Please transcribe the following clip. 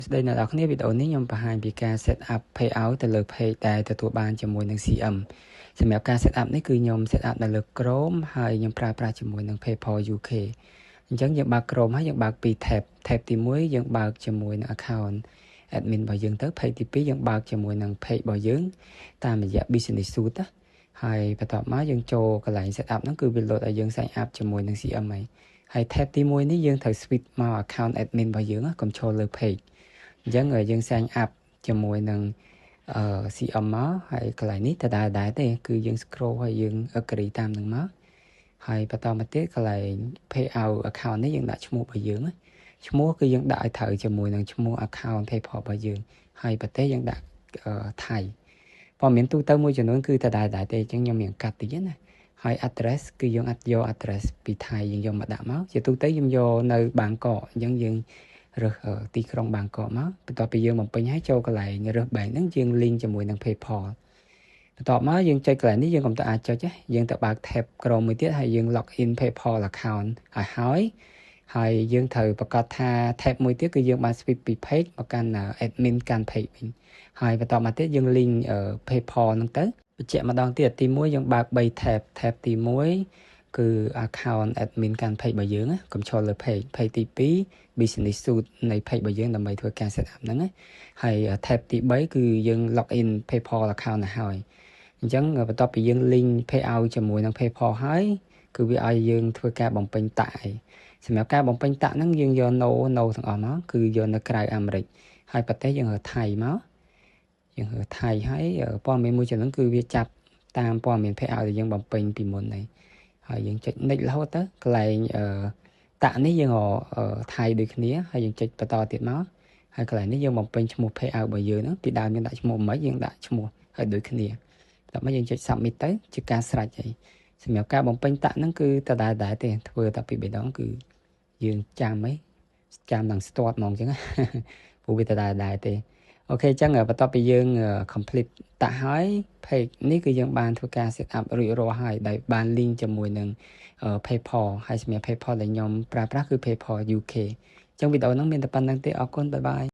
đây là đọc video này nhằm bảo hành vì ca set up payout ទៅលើ page ដែលទទួលបានជាមួយនឹង CM សម្រាប់ការ set up នេះគឺខ្ញុំ set up នៅលើ Chrome ហើយខ្ញុំប្រើប្រាស់ជាមួយនឹង PayPal UK អញ្ចឹងយើងបើក Chrome ហើយយើងបើកពី tab ទី1យើងបើកជាមួយនឹង account admin របស់យើងទៅ page ទី2យើងបើកជាមួយនឹង page របស់យើងតាមរយៈ Business Suite ហើយបន្ទាប់មកយើងចូលកន្លែង set up ហ្នឹងគឺវា load ឲ្យយើង sign up ជាមួយនឹង CM ហើយ tab ទី1នេះយើងត្រូវ switch មក account admin របស់យើងកុំចូលលើ page អញ្ចឹងយើង sign up ជាមួយនឹង CM មកហើយកន្លែងនេះដដែលទេគឺយើង scroll ហើយយើង agree តាមនឹងមកហើយបន្តមកទៀតកន្លែង payout account នេះយើងដាក់ឈ្មោះរបស់យើងឈ្មោះគឺយើងដាក់ឲ្យត្រូវជាមួយនឹងឈ្មោះ account PayPal របស់យើងហើយប្រទេសយើងដាក់ថៃព័ត៌មានទូទៅមួយចំនួនគឺដដែលទេអញ្ចឹងខ្ញុំមានកាត់តិចណាហើយ address គឺយើងអត់យក address ពីថៃយើងយកមកដាក់មកជាទូទៅខ្ញុំយកនៅបាងកកអញ្ចឹងយើងរើសទីក្រុងបាងកកមកបន្ទាប់ពីយើងបំពេញហើយចូលកន្លែងរើស bank ហ្នឹងយើង link ជាមួយនឹង PayPal បន្ទាប់មកយើងចុចកន្លែងនេះយើងកុំទៅអាចចុចយើងទៅបើក tab ក្រោមមួយទៀតហើយយើង log in PayPal account ហើយយើងត្រូវប្រកាសថា tab មួយទៀតគឺយើងបាន switch ពី page មកកាន់ admin កាន់ page វិញហើយបន្តមកទៀតយើង link PayPal ហ្នឹងទៅបញ្ជាក់ម្ដងទៀតទី1យើងបើក3 tab ទី1គឺ account admin កាន់ page របស់យើងកុំចូលលើ page ទី2 business suite នៃ page របស់យើងដើម្បីធ្វើការ set up ហ្នឹងហើយ tab ទី3គឺយើង log in PayPal account ទៅហើយអញ្ចឹងបន្ទាប់ពីយើង link payout ជាមួយនឹង PayPal ហើយគឺវាឲ្យយើងធ្វើការបំពេញតាក់សម្រាប់ការបំពេញតាក់ហ្នឹងយើងយក no ទាំងអស់មកគឺយកនៅក្រៅអាមេរិកហើយប្រទេសយើងរើថៃមកយើងរើថៃហើយព័ត៌មានមួយចំនួនគឺវាចាប់តាមព័ត៌មាន payout ដែលយើងបំពេញពីមុនហើយយើងចុច next រហូតទៅកន្លែងតាក់នេះយើងថៃដូចគ្នាហើយយើងចុចបន្តទៀតមកហើយកន្លែងនេះយើងបំពេញឈ្មោះ payout របស់យើងហ្នឹងពីដើមយើងដាក់ឈ្មោះមិនយើងដាក់ឈ្មោះឲ្យដូចគ្នាដល់មកយើងចុច submit ទៅជាការស្រេចហើយសម្រាប់ការបំពេញតាក់ហ្នឹងគឺដដែលទេធ្វើតែពី3ដងគឺយើងចាំដល់ start ហ្មងអញ្ចឹងព្រោះវាដដែលទេអូខេអញ្ចឹងបន្ទាប់ពីយើង complete តាក់ហើយ page នេះគឺយើងបានធ្វើការ set up រួចរាល់ហើយដែលបាន link ជាមួយនឹង PayPal ហើយសម្រាប់ PayPal ដែលខ្ញុំប្រើប្រាស់គឺ PayPal UK អញ្ចឹងវីដេអូហ្នឹងមានតែប៉ុណ្្នឹងទេអរគុណបាយបាយ